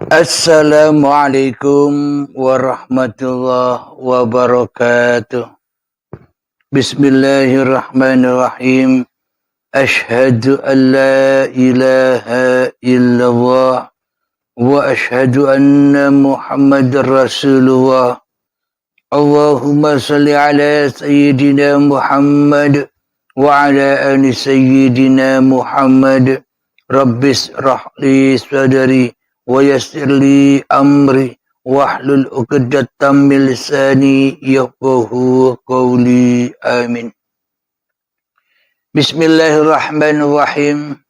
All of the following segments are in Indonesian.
Assalamualaikum warahmatullahi wabarakatuh. Bismillahirrahmanirrahim. Ashhadu an la ilaha illallah wa ashhadu anna Muhammadar Rasulullah. Allahumma salli ala sayyidina Muhammad wa ala ali sayyidina Muhammad. Rabbis rahli sadari wa yassir li amri wahlul 'uqdatam min lisani yafqahu qawli. Amin. Bismillahirrahmanirrahim.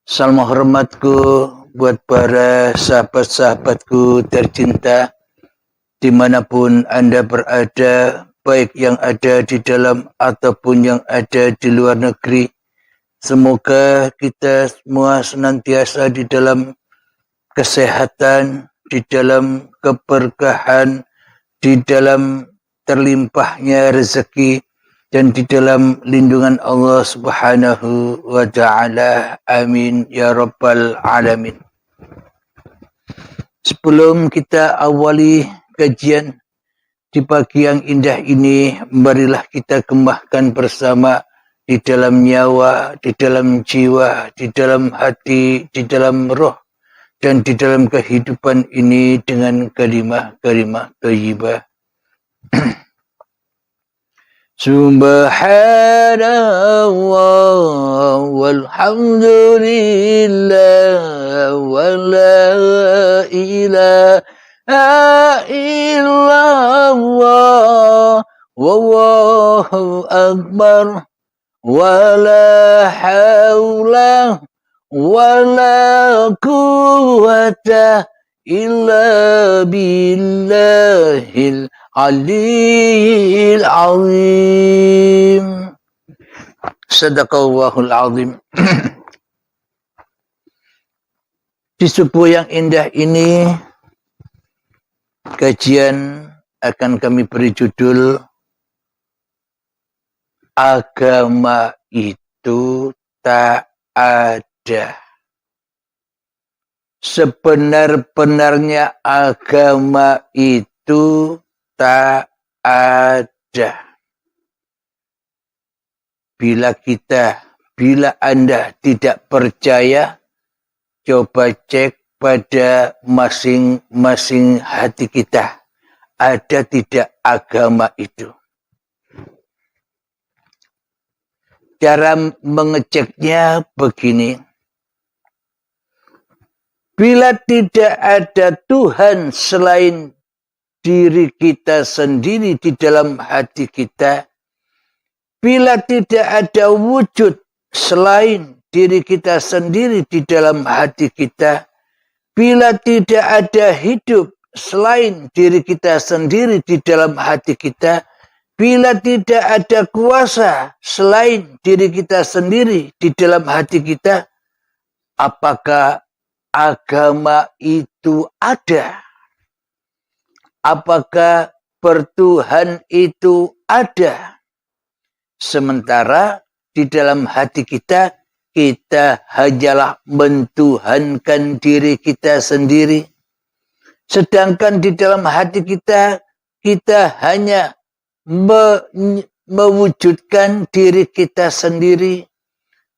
Salam hormatku buat para sahabat-sahabatku tercinta dimanapun Anda berada, baik yang ada di dalam ataupun yang ada di luar negeri. Semoga kita semua senantiasa di dalam kesehatan, di dalam keberkahan, di dalam terlimpahnya rezeki, dan di dalam lindungan Allah Subhanahu wa Ta'ala. Amin ya Rabbal Alamin. Sebelum kita awali kajian di pagi yang indah ini, marilah kita kembangkan bersama di dalam nyawa, di dalam jiwa, di dalam hati, di dalam roh, dan di dalam kehidupan ini dengan kalimah-kalimah thayyibah. Subhanallah walhamdulillah wa la ilaha illallah wallahu akbar. Wala hawla wala quwwata illa billahil aliyil azim. Sadaqallahul azim. Di subuh yang indah ini, kajian akan kami beri judul Agama itu tak ada. Sebenar-benarnya agama itu tak ada. Bila Anda tidak percaya, coba cek pada masing-masing hati kita. Ada tidak agama itu? Cara mengeceknya begini. Bila tidak ada Tuhan selain diri kita sendiri di dalam hati kita, bila tidak ada wujud selain diri kita sendiri di dalam hati kita, bila tidak ada hidup selain diri kita sendiri di dalam hati kita, bila tidak ada kuasa selain diri kita sendiri di dalam hati kita, apakah agama itu ada? Apakah bertuhan itu ada? Sementara di dalam hati kita, kita hanyalah mentuhankan diri kita sendiri. Sedangkan di dalam hati kita, kita hanya mewujudkan diri kita sendiri.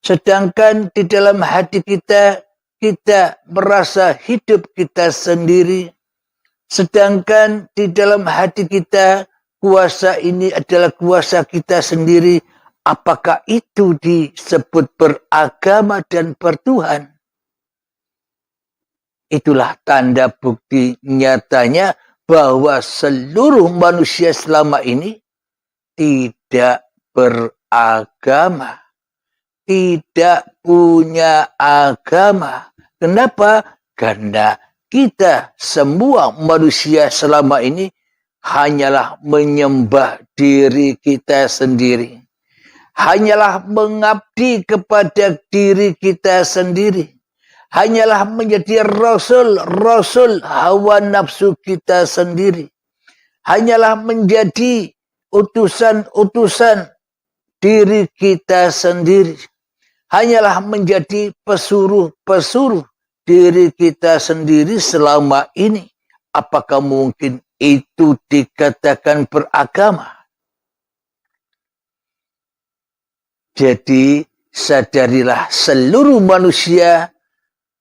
Sedangkan di dalam hati kita, kita merasa hidup kita sendiri. Sedangkan di dalam hati kita, kuasa ini adalah kuasa kita sendiri. Apakah itu disebut beragama dan bertuhan? Itulah tanda bukti nyatanya bahwa seluruh manusia selama ini tidak beragama, tidak punya agama. Kenapa? Karena kita semua manusia selama ini hanyalah menyembah diri kita sendiri. Hanyalah mengabdi kepada diri kita sendiri. Hanyalah menjadi rasul hawa nafsu kita sendiri. Hanyalah menjadi utusan-utusan diri kita sendiri. Hanyalah menjadi pesuruh-pesuruh diri kita sendiri selama ini, apakah mungkin itu dikatakan beragama? Jadi sadarilah seluruh manusia,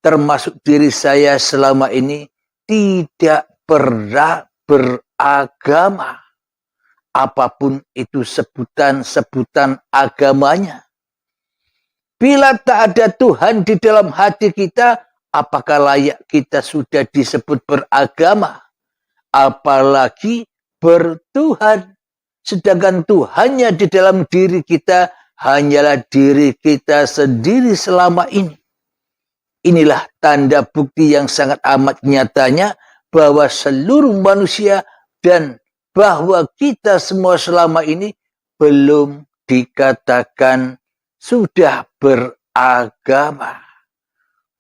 termasuk diri saya selama ini, tidak pernah beragama. Apapun itu sebutan-sebutan agamanya. Bila tak ada Tuhan di dalam hati kita, apakah layak kita sudah disebut beragama? Apalagi bertuhan. Sedangkan Tuhannya di dalam diri kita hanyalah diri kita sendiri selama ini. Inilah tanda bukti yang sangat amat nyatanya bahwa seluruh manusia dan bahwa kita semua selama ini belum dikatakan sudah beragama.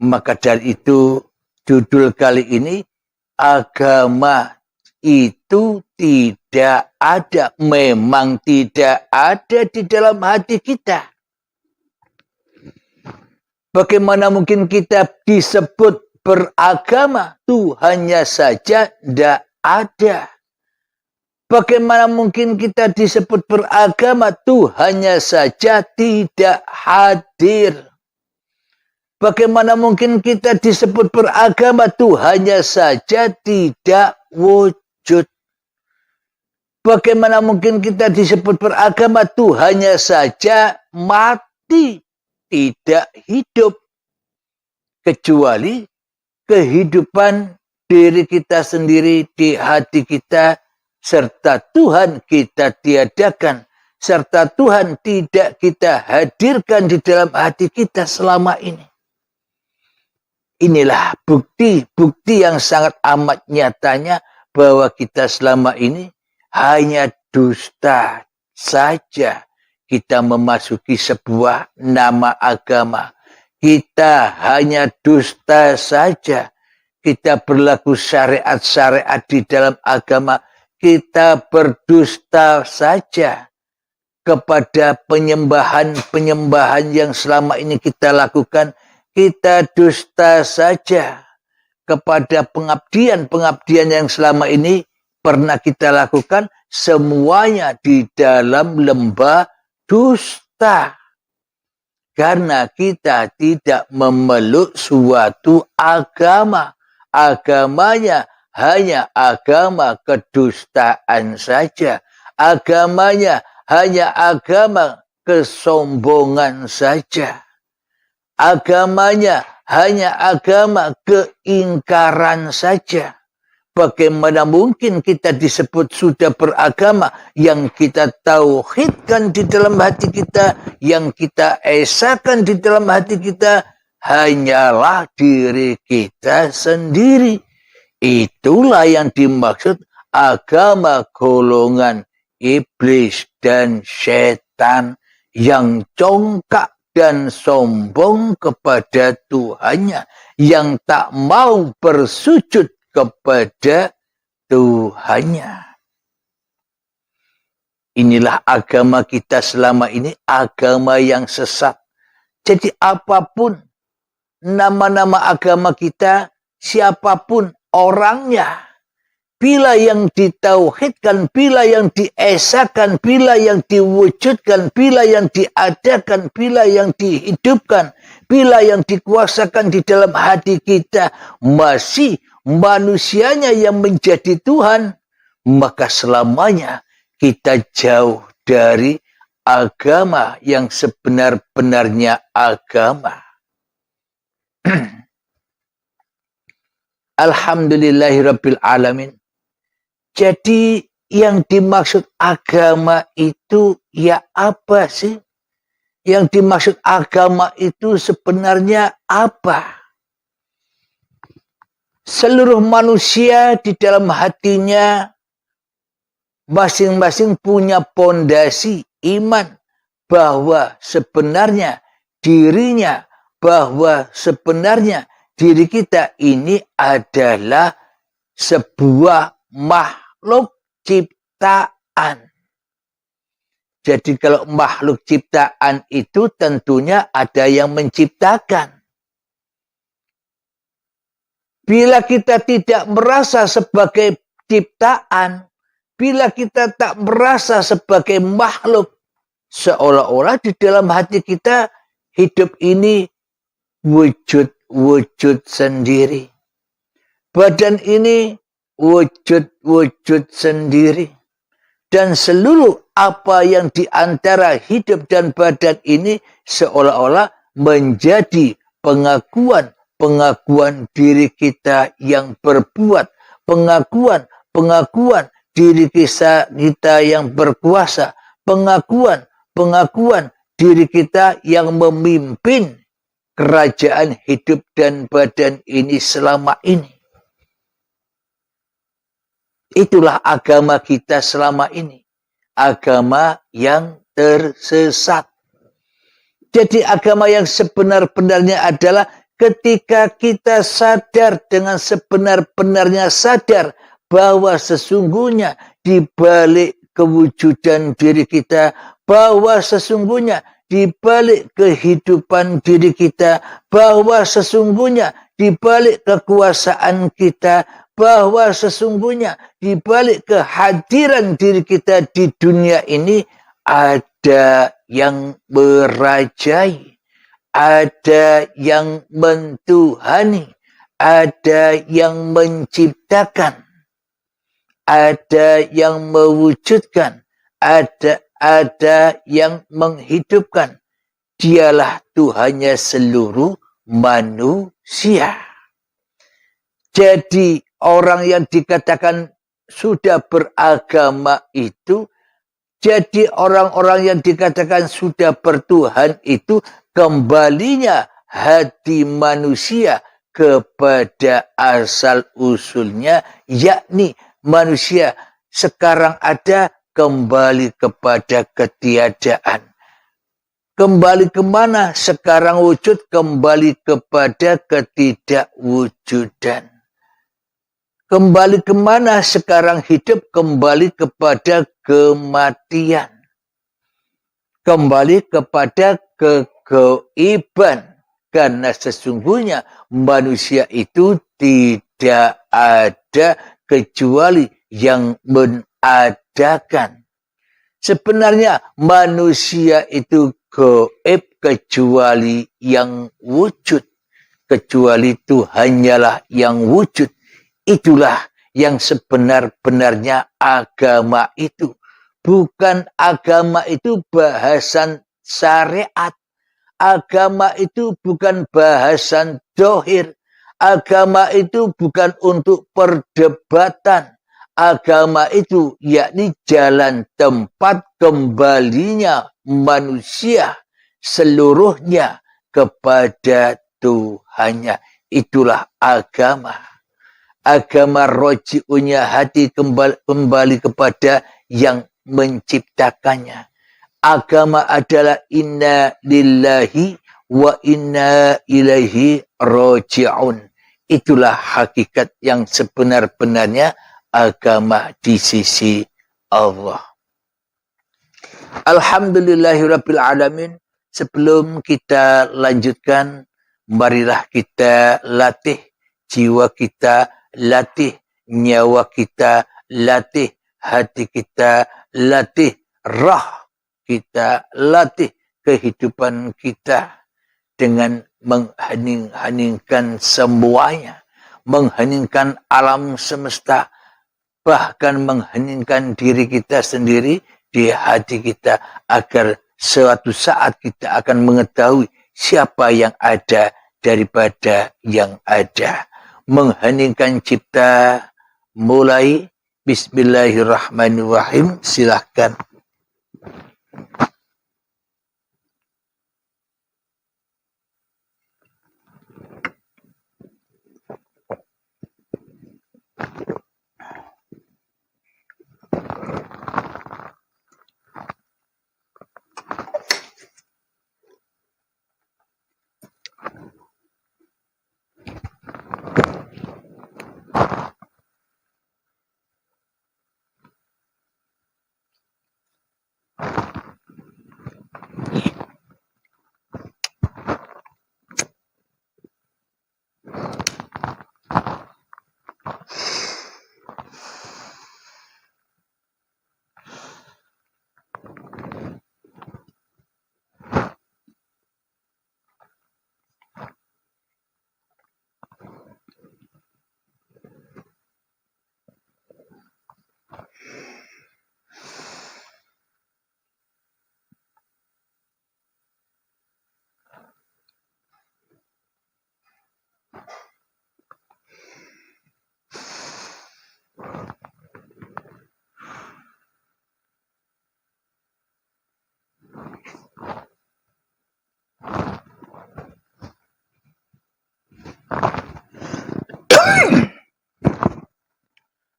Maka dari itu judul kali ini, agama itu tidak ada, memang tidak ada di dalam hati kita. Bagaimana mungkin kita disebut beragama? Tuhannya saja tidak ada. Bagaimana mungkin kita disebut beragama? Tuhannya saja tidak hadir. Bagaimana mungkin kita disebut beragama? Tuhannya saja tidak wujud. Bagaimana mungkin kita disebut beragama? Tuhannya saja mati, tidak hidup. Kecuali kehidupan diri kita sendiri di hati kita, serta Tuhan kita tiadakan, serta Tuhan tidak kita hadirkan di dalam hati kita selama ini. Inilah bukti-bukti yang sangat amat nyatanya bahwa kita selama ini hanya dusta saja. Kita memasuki sebuah nama agama. Kita hanya dusta saja. Kita berlaku syariat-syariat di dalam agama. Kita berdusta saja kepada penyembahan-penyembahan yang selama ini kita lakukan. Kita dusta saja kepada pengabdian-pengabdian yang selama ini pernah kita lakukan. Semuanya di dalam lembah dusta. Karena kita tidak memeluk suatu agama. Agamanya hanya agama kedustaan saja. Agamanya hanya agama kesombongan saja. Agamanya hanya agama keingkaran saja. Bagaimana mungkin kita disebut sudah beragama yang kita tauhidkan di dalam hati kita, yang kita esakan di dalam hati kita, hanyalah diri kita sendiri. Itulah yang dimaksud agama golongan iblis dan setan yang congkak dan sombong kepada Tuhannya, yang tak mau bersujud kepada Tuhannya. Inilah agama kita selama ini, agama yang sesat. Jadi apapun nama-nama agama kita, siapapun orangnya, bila yang ditauhidkan, bila yang diesakan, bila yang diwujudkan, bila yang diadakan, bila yang dihidupkan, bila yang dikuasakan di dalam hati kita, masih manusianya yang menjadi Tuhan, maka selamanya kita jauh dari agama yang sebenar-benarnya agama. Alhamdulillahirabbil alamin. Jadi yang dimaksud agama itu ya apa sih? Yang dimaksud agama itu sebenarnya apa? Seluruh manusia di dalam hatinya masing-masing punya pondasi iman bahwa sebenarnya dirinya, bahwa sebenarnya diri kita ini adalah sebuah makhluk ciptaan. Jadi kalau makhluk ciptaan itu tentunya ada yang menciptakan. Bila kita tidak merasa sebagai ciptaan, bila kita tak merasa sebagai makhluk, seolah-olah di dalam hati kita hidup ini wujud-wujud sendiri. Badan ini wujud-wujud sendiri. Dan seluruh apa yang di antara hidup dan badan ini seolah-olah menjadi pengakuan diri kita yang berbuat, pengakuan diri kita yang berkuasa, pengakuan diri kita yang memimpin kerajaan hidup dan badan ini selama ini. Itulah agama kita selama ini. Agama yang tersesat. Jadi agama yang sebenar-benarnya adalah ketika kita sadar dengan sebenar-benarnya sadar bahwa sesungguhnya di balik kewujudan diri kita, bahwa sesungguhnya di balik kehidupan diri kita, bahwa sesungguhnya di balik kekuasaan kita, bahwa sesungguhnya di balik kehadiran diri kita di dunia ini ada yang merajai, ada yang mentuhani, ada yang menciptakan, ada yang mewujudkan, ada yang menghidupkan. Dialah Tuhannya seluruh manusia. Jadi orang yang dikatakan sudah beragama itu, jadi orang-orang yang dikatakan sudah bertuhan itu, kembalinya hati manusia kepada asal usulnya, yakni manusia sekarang ada kembali kepada ketiadaan. Kembali kemana sekarang wujud? Kembali kepada ketidakwujudan. Kembali kemana sekarang hidup? Kembali kepada kematian. Kembali kepada kegoiban. Karena sesungguhnya manusia itu tidak ada kecuali yang menadakan. Sebenarnya manusia itu gaib kecuali yang wujud. Kecuali Tuhannya yang wujud. Itulah yang sebenar-benarnya agama itu. Bukan agama itu bahasan syariat. Agama itu bukan bahasan dohir. Agama itu bukan untuk perdebatan. Agama itu yakni jalan tempat kembalinya manusia seluruhnya kepada Tuhannya. Itulah agama. Agama roji'unya hati kembali kepada yang menciptakannya. Agama adalah inna lillahi wa inna ilaihi roji'un. Itulah hakikat yang sebenar-benarnya agama di sisi Allah. Alhamdulillahirabbil alamin. Sebelum kita lanjutkan, marilah kita latih jiwa kita, latih nyawa kita, latih hati kita, latih roh kita, latih kehidupan kita dengan menghening-heningkan semuanya, mengheningkan alam semesta, bahkan mengheningkan diri kita sendiri di hati kita, agar suatu saat kita akan mengetahui siapa yang ada daripada yang ada. Mengheningkan cipta, mulai bismillahirrahmanirrahim. Silahkan.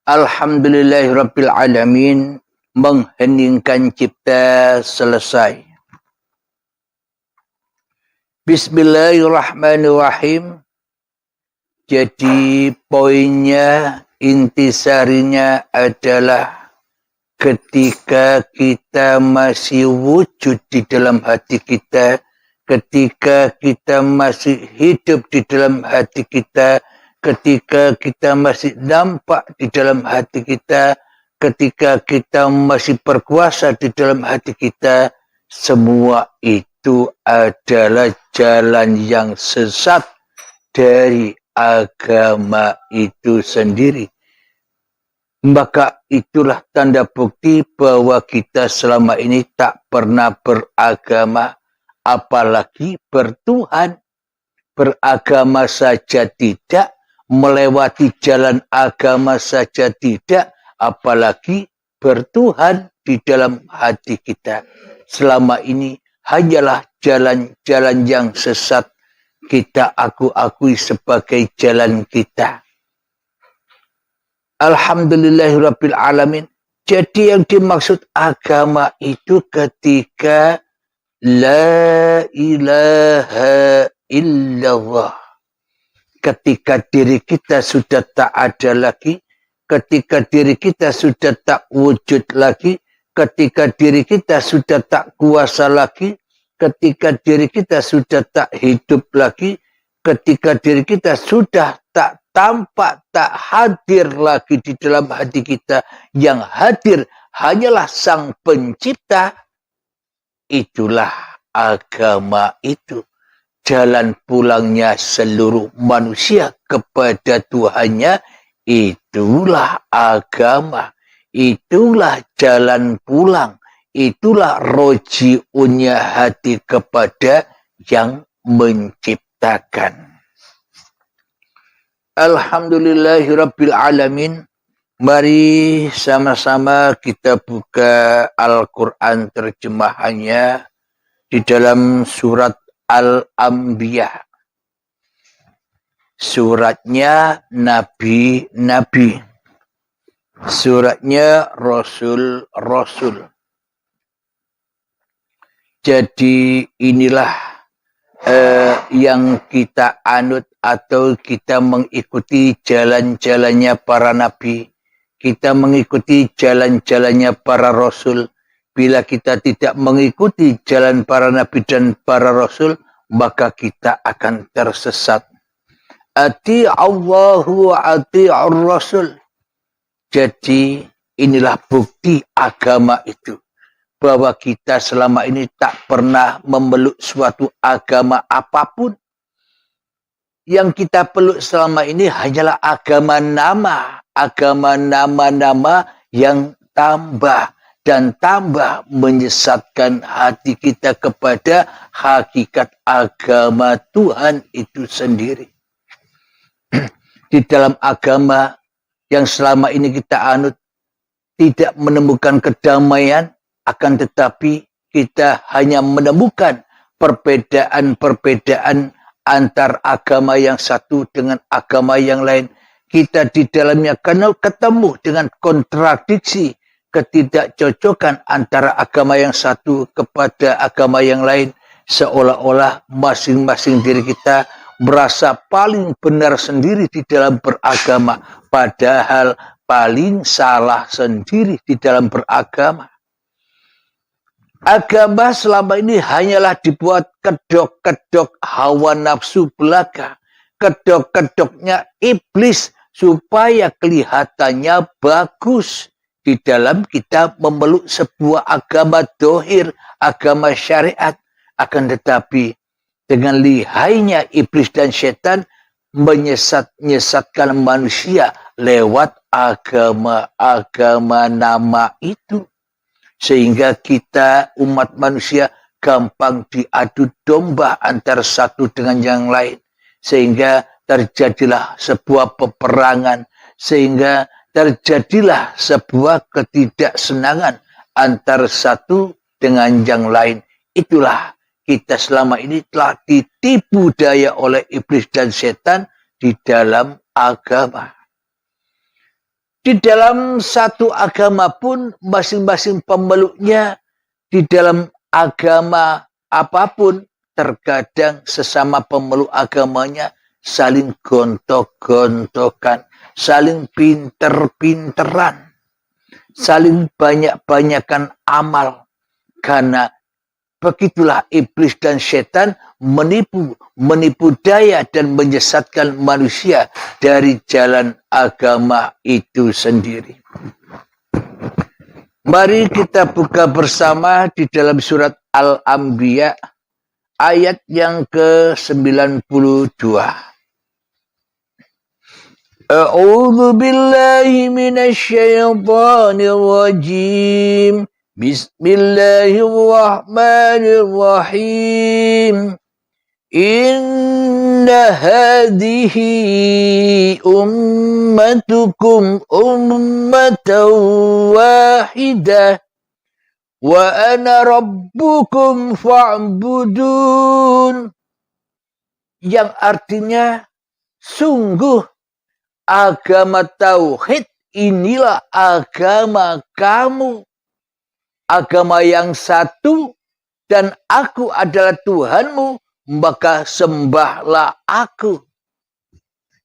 Alhamdulillahirabbil alamin, mengheningkan cipta selesai. Bismillahirrahmanirrahim. Jadi poinnya, intisarinya adalah ketika kita masih wujud di dalam hati kita, ketika kita masih hidup di dalam hati kita, ketika kita masih nampak di dalam hati kita, ketika kita masih berkuasa di dalam hati kita, semua itu adalah jalan yang sesat dari agama itu sendiri. Maka itulah tanda bukti bahwa kita selama ini tak pernah beragama, apalagi bertuhan. Beragama saja tidak, melewati jalan agama saja tidak, apalagi bertuhan di dalam hati kita. Selama ini hanyalah jalan-jalan yang sesat kita akui sebagai jalan kita. Alhamdulillahirabbil alamin. Jadi yang dimaksud agama itu ketika la ilaha illallah. Ketika diri kita sudah tak ada lagi, ketika diri kita sudah tak wujud lagi, ketika diri kita sudah tak kuasa lagi, ketika diri kita sudah tak hidup lagi, ketika diri kita sudah tak tampak, tak hadir lagi di dalam hati kita, yang hadir hanyalah Sang Pencipta, itulah agama itu. Jalan pulangnya seluruh manusia kepada Tuhannya, itulah agama. Itulah jalan pulang. Itulah roji'unnya hati kepada yang menciptakan. Alhamdulillahirabbil alamin. Mari sama-sama kita buka Al-Quran terjemahannya di dalam surat Al-Anbiya. Suratnya nabi-nabi. Suratnya rasul-rasul. Jadi inilah yang kita anut atau kita mengikuti jalan-jalannya para nabi. Kita mengikuti jalan-jalannya para rasul. Bila kita tidak mengikuti jalan para nabi dan para rasul, maka kita akan tersesat. Ati'allahu wa ati'ur rasul. Jadi inilah bukti agama itu. Bahwa kita selama ini tak pernah memeluk suatu agama apapun. Yang kita peluk selama ini hanyalah agama nama. Agama nama-nama yang tambah. Dan tambah menyesatkan hati kita kepada hakikat agama Tuhan itu sendiri. Di dalam agama yang selama ini kita anut, tidak menemukan kedamaian, akan tetapi kita hanya menemukan perbedaan-perbedaan antar agama yang satu dengan agama yang lain. Kita di dalamnya ketemu dengan kontradiksi, ketidakcocokan antara agama yang satu kepada agama yang lain, seolah-olah masing-masing diri kita merasa paling benar sendiri di dalam beragama, padahal paling salah sendiri di dalam beragama. Agama selama ini hanyalah dibuat kedok-kedok hawa nafsu belaka, kedok-kedoknya iblis supaya kelihatannya bagus. Di dalam kita memeluk sebuah agama dohir, agama syariat. Akan tetapi dengan lihainya iblis dan setan menyesatkan manusia lewat agama-agama nama itu. Sehingga kita umat manusia gampang diadu domba antara satu dengan yang lain. Sehingga terjadilah sebuah peperangan. Sehingga terjadilah sebuah ketidaksenangan antara satu dengan yang lain. Itulah kita selama ini telah ditipu daya oleh iblis dan setan di dalam agama. Di dalam satu agama pun masing-masing pemeluknya di dalam agama apapun terkadang sesama pemeluk agamanya saling gontok-gontokan, saling pinter-pinteran, saling banyak-banyakan amal. Karena begitulah iblis dan setan menipu daya dan menyesatkan manusia dari jalan agama itu sendiri. Mari kita buka bersama di dalam surat Al-Anbiya ayat yang ke-92. A'udzu billahi minasy syaithanir rajim. Bismillahirrahmanirrahim. Inna hadhihi ummatukum ummatan wahidah wa ana rabbukum fa'budun. Yang artinya sungguh agama tauhid inilah agama kamu. Agama yang satu dan aku adalah Tuhanmu, maka sembahlah aku.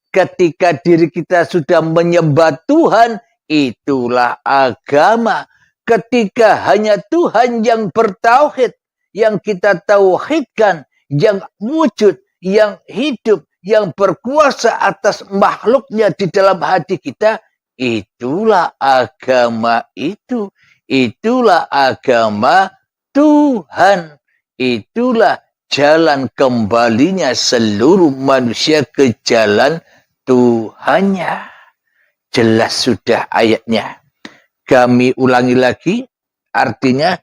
Ketika diri kita sudah menyembah Tuhan, itulah agama. Ketika hanya Tuhan yang bertauhid, yang kita tauhidkan, yang wujud, yang hidup, yang berkuasa atas makhluknya di dalam hati kita, itulah agama itu. Itulah agama Tuhan. Itulah jalan kembalinya seluruh manusia ke jalan Tuhannya. Jelas sudah ayatnya. Kami ulangi lagi. Artinya,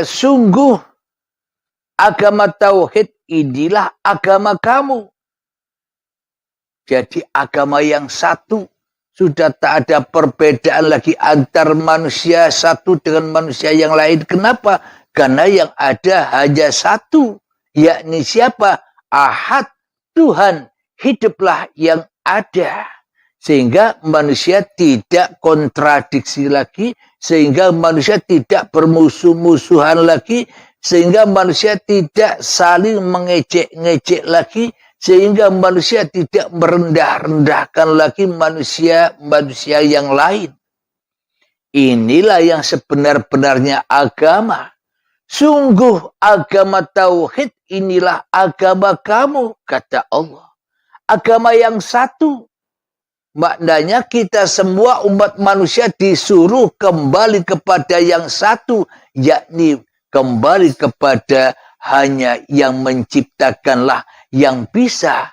sungguh agama tauhid inilah agama kamu. Jadi agama yang satu. Sudah tak ada perbedaan lagi antar manusia satu dengan manusia yang lain. Kenapa? Karena yang ada hanya satu. Yakni siapa? Ahad, Tuhan. Hiduplah yang ada. Sehingga manusia tidak kontradiksi lagi. Sehingga manusia tidak bermusuh-musuhan lagi. Sehingga manusia tidak saling mengejek-ngejek lagi. Sehingga manusia tidak merendah-rendahkan lagi manusia yang lain. Inilah yang sebenar-benarnya agama. Sungguh agama tauhid inilah agama kamu, kata Allah. Agama yang satu. Maknanya kita semua umat manusia disuruh kembali kepada yang satu. Yakni kembali kepada hanya yang menciptakanlah, yang bisa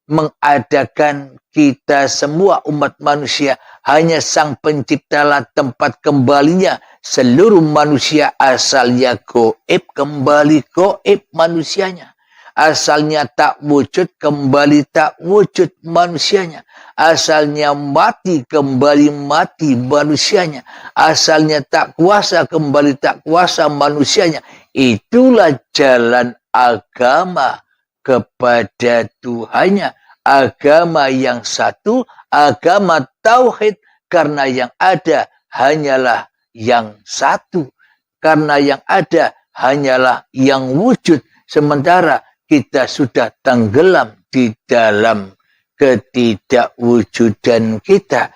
mengadakan kita semua umat manusia. Hanya Sang Penciptalah tempat kembalinya. Seluruh manusia asalnya goib, kembali goib manusianya. Asalnya tak wujud, kembali tak wujud manusianya. Asalnya mati, kembali mati manusianya. Asalnya tak kuasa, kembali tak kuasa manusianya. Itulah jalan agama kepada Tuhannya. Agama yang satu, agama tauhid. Karena yang ada hanyalah yang satu. Karena yang ada hanyalah yang wujud. Sementara kita sudah tenggelam di dalam ketidakwujudan kita.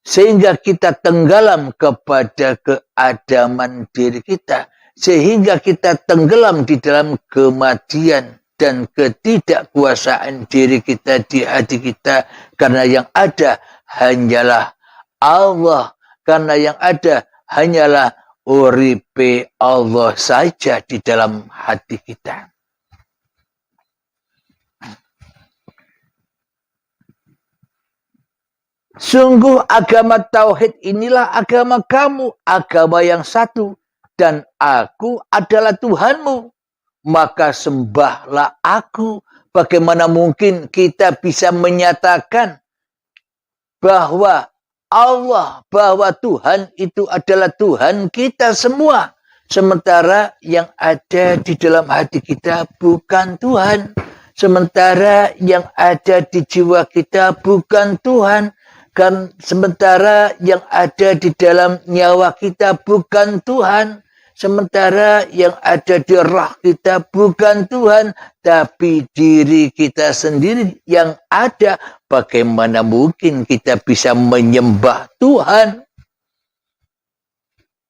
Sehingga kita tenggelam kepada keadaman diri kita. Sehingga kita tenggelam di dalam kematian dan ketidakkuasaan diri kita di hati kita. Karena yang ada hanyalah Allah. Karena yang ada hanyalah uripe Allah saja di dalam hati kita. Sungguh agama tauhid inilah agama kamu, agama yang satu. dan aku adalah Tuhanmu, maka sembahlah aku. Bagaimana mungkin kita bisa menyatakan bahwa Allah, bahwa Tuhan itu adalah Tuhan kita semua, sementara yang ada di dalam hati kita bukan Tuhan, sementara yang ada di jiwa kita bukan Tuhan, kan sementara yang ada di dalam nyawa kita bukan Tuhan, sementara yang ada di roh kita bukan Tuhan, tapi diri kita sendiri yang ada. Bagaimana mungkin kita bisa menyembah Tuhan?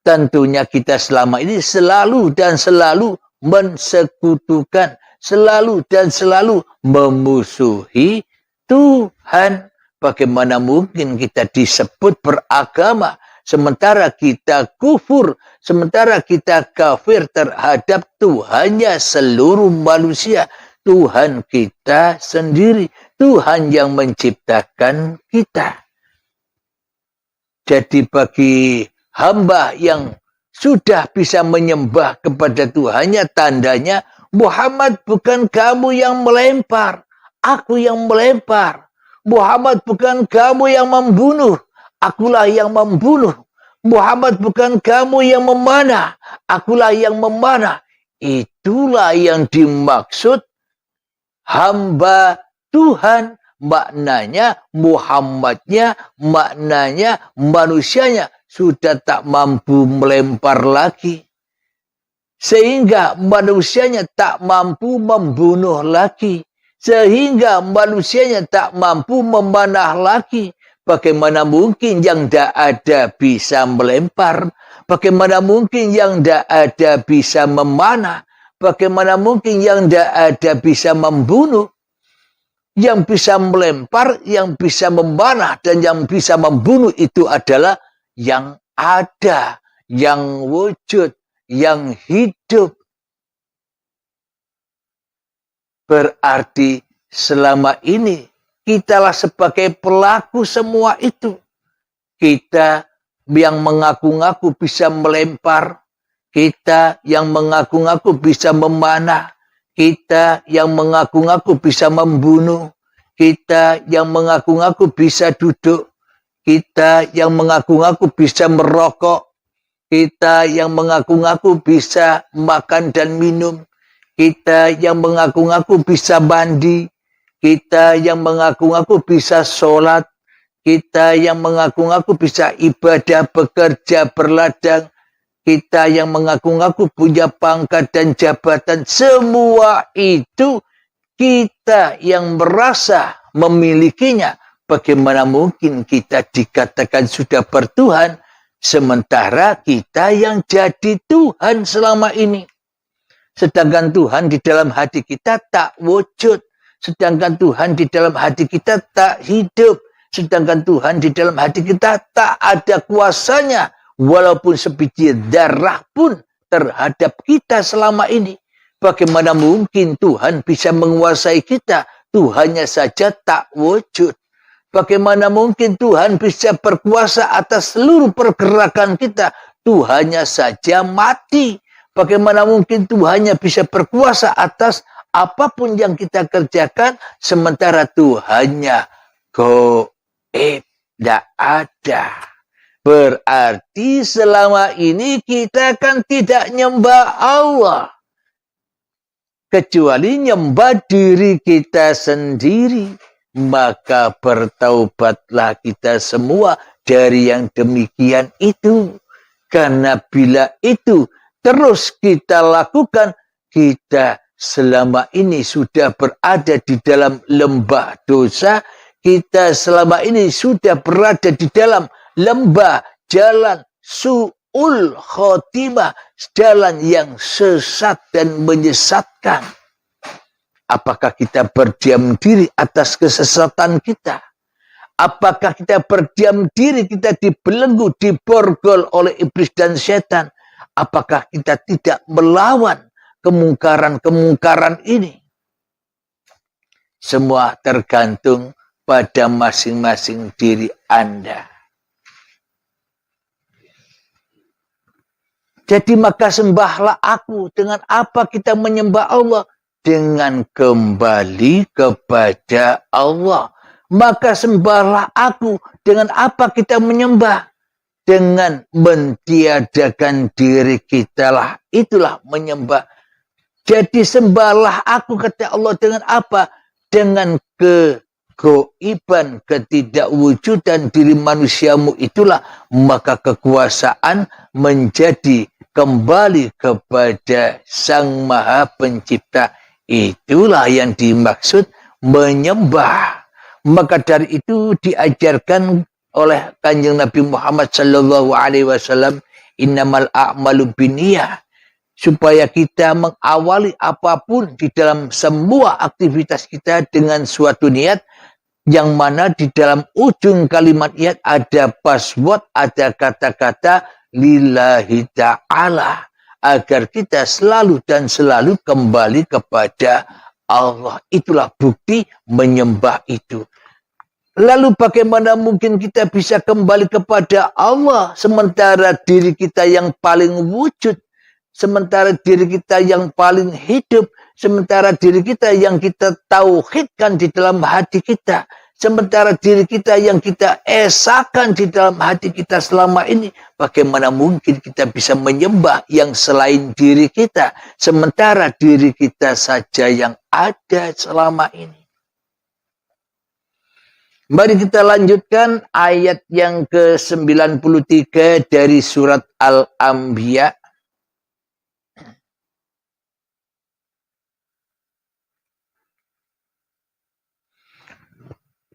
Tentunya kita selama ini selalu dan selalu mensekutukan, selalu dan selalu memusuhi Tuhan. Bagaimana mungkin kita disebut beragama, sementara kita kufur, sementara kita kafir terhadap Tuhannya seluruh manusia, Tuhan kita sendiri, Tuhan yang menciptakan kita. Jadi bagi hamba yang sudah bisa menyembah kepada Tuhannya, tandanya Muhammad bukan kamu yang melempar, aku yang melempar. Muhammad bukan kamu yang membunuh, akulah yang membunuh. Muhammad bukan kamu yang memanah, akulah yang memanah. Itulah yang dimaksud hamba Tuhan, maknanya Muhammadnya, maknanya manusianya sudah tak mampu melempar lagi. Sehingga manusianya tak mampu membunuh lagi. Sehingga manusianya tak mampu memanah lagi. Bagaimana mungkin yang tidak ada bisa melempar? Bagaimana mungkin yang tidak ada bisa memanah? Bagaimana mungkin yang tidak ada bisa membunuh? Yang bisa melempar, yang bisa memanah, dan yang bisa membunuh itu adalah yang ada, yang wujud, yang hidup. Berarti selama ini kitalah sebagai pelaku semua itu. Kita yang mengaku-ngaku bisa melempar, kita yang mengaku-ngaku bisa memanah, kita yang mengaku-ngaku bisa membunuh, kita yang mengaku-ngaku bisa duduk, kita yang mengaku-ngaku bisa merokok, kita yang mengaku-ngaku bisa makan dan minum, kita yang mengaku-ngaku bisa mandi, kita yang mengaku-ngaku bisa sholat, kita yang mengaku-ngaku bisa ibadah, bekerja, berladang, kita yang mengaku-ngaku punya pangkat dan jabatan, semua itu kita yang merasa memilikinya. Bagaimana mungkin kita dikatakan sudah bertuhan, sementara kita yang jadi Tuhan selama ini. Sedangkan Tuhan di dalam hati kita tak wujud. Sedangkan Tuhan di dalam hati kita tak hidup. Sedangkan Tuhan di dalam hati kita tak ada kuasanya. Walaupun sebiji darah pun terhadap kita selama ini. Bagaimana mungkin Tuhan bisa menguasai kita? Tuhannya saja tak wujud. Bagaimana mungkin Tuhan bisa berkuasa atas seluruh pergerakan kita? Tuhannya saja mati. Bagaimana mungkin Tuhannya bisa berkuasa atas apapun yang kita kerjakan, sementara Tuhannya goib, tidak ada. Berarti selama ini kita kan tidak nyembah Allah, kecuali nyembah diri kita sendiri. Maka bertaubatlah kita semua dari yang demikian itu. Karena bila itu terus kita lakukan, kita selama ini sudah berada di dalam lembah dosa. Kita selama ini sudah berada di dalam lembah jalan su'ul khotimah, jalan yang sesat dan menyesatkan. Apakah kita berdiam diri atas kesesatan kita? Apakah kita berdiam diri, kita dibelenggu, diborgol oleh iblis dan setan? Apakah kita tidak melawan kemungkaran-kemungkaran ini? Semua tergantung pada masing-masing diri Anda. Jadi maka sembahlah aku. Dengan apa kita menyembah Allah? Dengan kembali kepada Allah. Maka sembahlah aku. Dengan apa kita menyembah? Dengan mentiadakan diri kita lah. Itulah menyembah. Jadi sembahlah aku, kata Allah, dengan apa? Dengan kegoiban, ketidakwujudan diri manusiamu itulah. Maka kekuasaan menjadi kembali kepada Sang Maha Pencipta. Itulah yang dimaksud menyembah. Maka dari itu diajarkan oleh Kanjeng Nabi Muhammad sallallahu alaihi wasallam, innamal a'malu binniyah, supaya kita mengawali apapun di dalam semua aktivitas kita dengan suatu niat, yang mana di dalam ujung kalimat niat ada password, ada kata-kata lillahi ta'ala, agar kita selalu dan selalu kembali kepada Allah. Itulah bukti menyembah itu. Lalu bagaimana mungkin kita bisa kembali kepada Allah sementara diri kita yang paling wujud, sementara diri kita yang paling hidup, sementara diri kita yang kita tauhidkan di dalam hati kita, sementara diri kita yang kita esakan di dalam hati kita selama ini. Bagaimana mungkin kita bisa menyembah yang selain diri kita, sementara diri kita saja yang ada selama ini. Mari kita lanjutkan ayat yang ke-93 dari surat Al-Anbiya.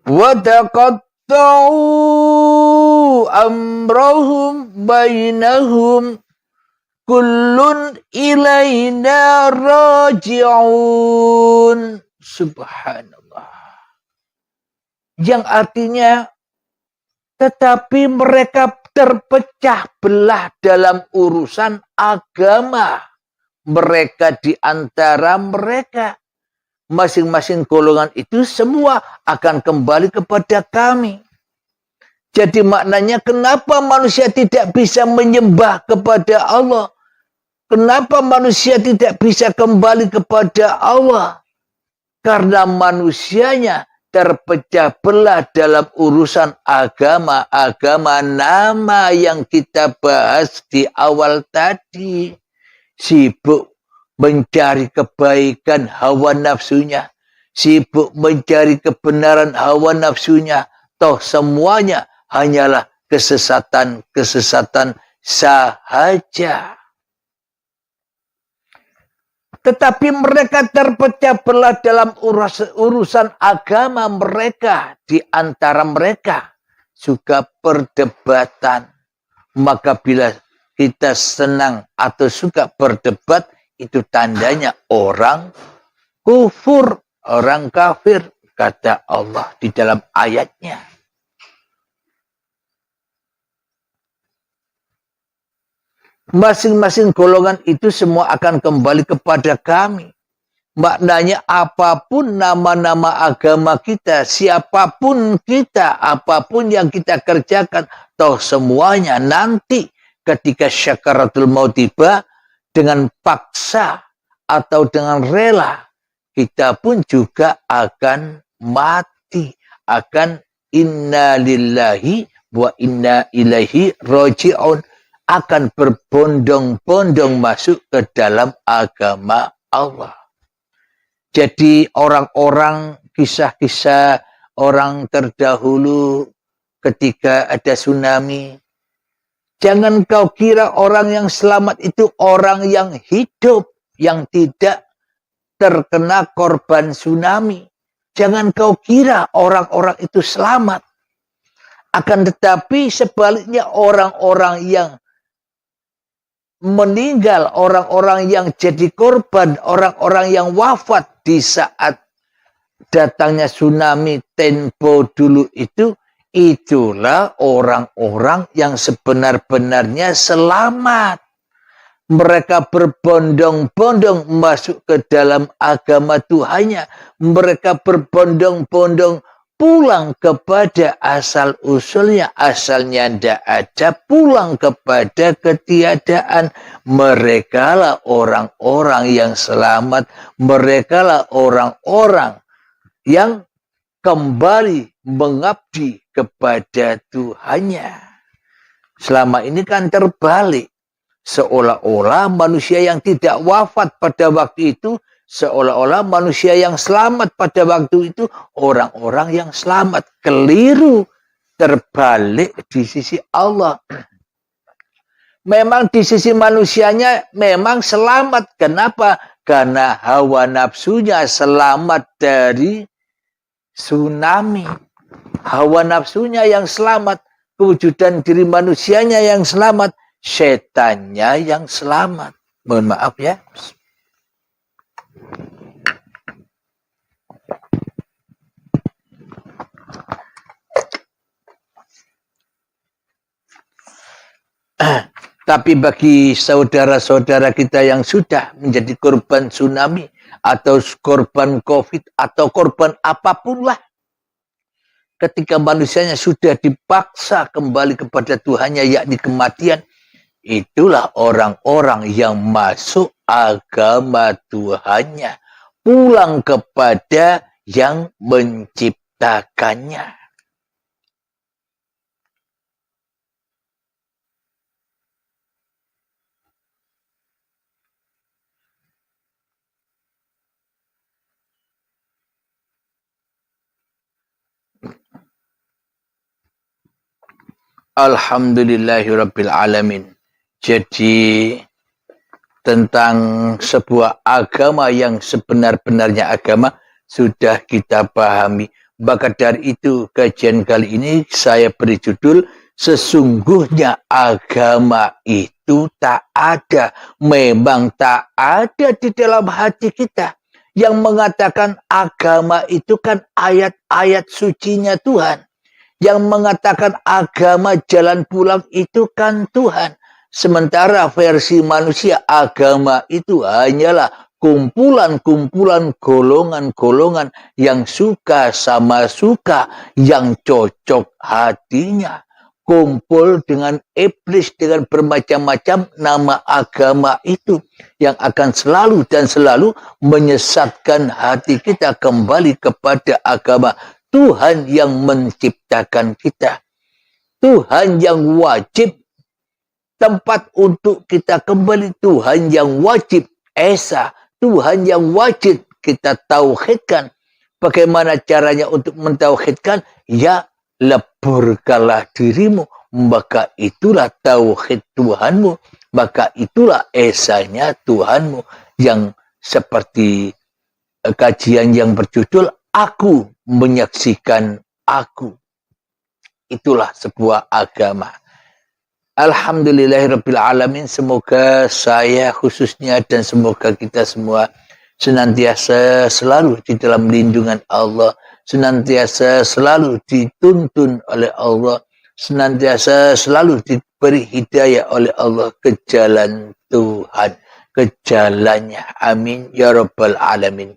Wa taqatta'u amrahum bainahum kullun ilaina raji'un. Subhanallah. Yang artinya, tetapi mereka terpecah belah dalam urusan agama mereka di antara mereka. Masing-masing golongan itu semua akan kembali kepada kami. Jadi maknanya, kenapa manusia tidak bisa menyembah kepada Allah? Kenapa manusia tidak bisa kembali kepada Allah? Karena manusianya terpecah belah dalam urusan agama-agama nama yang kita bahas di awal tadi. Sibuk mencari kebaikan hawa nafsunya, sibuk mencari kebenaran hawa nafsunya, toh semuanya hanyalah kesesatan-kesesatan sahaja. Tetapi mereka terpecah belah dalam urusan agama mereka. Di antara mereka juga perdebatan. Maka bila kita senang atau suka berdebat, itu tandanya orang kufur, orang kafir, kata Allah di dalam ayatnya. Masing-masing golongan itu semua akan kembali kepada kami. Maknanya apapun nama-nama agama kita, siapapun kita, apapun yang kita kerjakan, toh semuanya nanti ketika syakaratul maut tiba, dengan paksa atau dengan rela, kita pun juga akan mati. Akan inna lillahi wa inna ilaihi raji'un. Akan berbondong-bondong masuk ke dalam agama Allah. Jadi orang-orang, kisah-kisah orang terdahulu ketika ada tsunami, jangan kau kira orang yang selamat itu orang yang hidup, yang tidak terkena korban tsunami. Jangan kau kira orang-orang itu selamat. Akan tetapi sebaliknya orang-orang yang meninggal, orang-orang yang jadi korban, orang-orang yang wafat di saat datangnya tsunami tempo dulu itu, itulah orang-orang yang sebenar-benarnya selamat. Mereka berbondong-bondong masuk ke dalam agama Tuhannya. Mereka berbondong-bondong pulang kepada asal usulnya, asalnya tidak ada, pulang kepada ketiadaan. Merekalah orang-orang yang selamat, merekalah orang-orang yang kembali mengabdi kepada Tuhannya. Selama ini kan terbalik, seolah-olah manusia yang tidak wafat pada waktu itu, seolah-olah manusia yang selamat pada waktu itu orang-orang yang selamat. Keliru, terbalik di sisi Allah. Memang di sisi manusianya memang selamat. Kenapa? Karena hawa nafsunya selamat dari tsunami. Hawa nafsunya yang selamat, kewujudan diri manusianya yang selamat, setannya yang selamat. Mohon maaf ya. Tapi bagi saudara-saudara kita yang sudah menjadi korban tsunami atau korban COVID atau korban apapun lah, ketika manusianya sudah dipaksa kembali kepada Tuhannya, yakni kematian, itulah orang-orang yang masuk agama Tuhannya, pulang kepada yang menciptakannya. Alhamdulillahirabbil alamin. Jadi tentang sebuah agama yang sebenar-benarnya agama sudah kita pahami. Maka dari itu kajian kali ini saya beri judul sesungguhnya agama itu tak ada. Memang tak ada di dalam hati kita. Yang mengatakan agama itu kan ayat-ayat sucinya Tuhan. Yang mengatakan agama jalan pulang itu kan Tuhan. Sementara versi manusia agama itu hanyalah kumpulan-kumpulan golongan-golongan yang suka sama suka, yang cocok hatinya. Kumpul dengan iblis dengan bermacam-macam nama agama itu yang akan selalu dan selalu menyesatkan hati kita kembali kepada agama Tuhan yang menciptakan kita. Tuhan yang wajib tempat untuk kita kembali. Tuhan yang wajib esa. Tuhan yang wajib kita tauhidkan. Bagaimana caranya untuk mentauhidkan? Ya, leburkanlah dirimu. Maka itulah tauhid Tuhanmu. Maka itulah esanya Tuhanmu. Yang seperti kajian yang berjudul Aku menyaksikan aku. Itulah sebuah agama. Alhamdulillahirabbil alamin. Semoga saya khususnya dan semoga kita semua senantiasa selalu di dalam lindungan Allah, senantiasa selalu dituntun oleh Allah, senantiasa selalu diberi hidayah oleh Allah ke jalan Tuhan, ke jalannya. Amin ya rabbal alamin.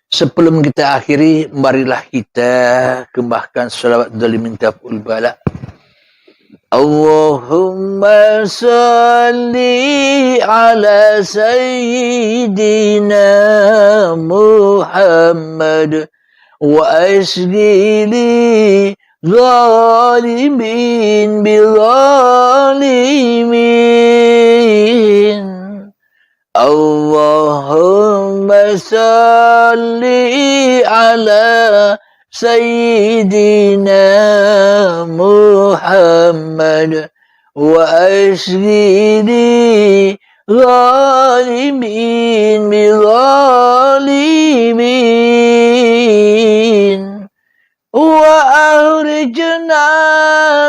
Sebelum kita akhiri, marilah kita gembahkan salawat dzalimin taf'ul bala. Allahumma salli ala sayyidina Muhammad wa asghili zalimin bizalimin. Allahumma salli ala sayyidina Muhammad wa asghili zalimin bizalimin wa ahrijna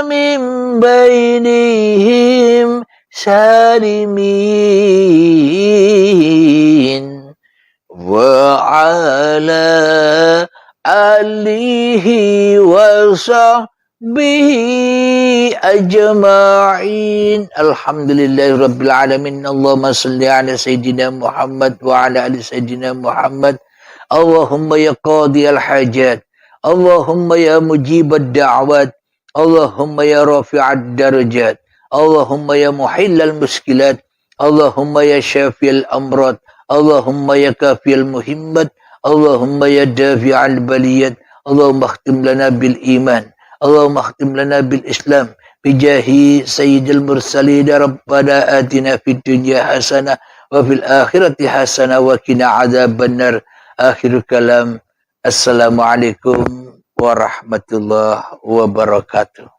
min bainihim salimin wa ala alihi wa sahbihi ajma'in. Alhamdulillahirabbil alamin. Allahumma salli ala sayyidina Muhammad wa ala ali sayyidina Muhammad. Allahumma ya qadiyal hajat, Allahumma ya mujibad da'wat, Allahumma ya rafi'ad darajat, Allahumma ya muhillal muskilat, Allahumma ya syafiyal amrad, Allahumma ya kafiyal muhimmat, Allahumma ya dafi'al baliyat, Allahumma akhtim lana bil iman, Allahumma akhtim lana bil islam, bijahi sayyidil mursalin, rabbana atina fid dunya hasanah wa fil akhirati hasanah wa qina adzabannar. Akhir kalam, assalamualaikum warahmatullahi wabarakatuh.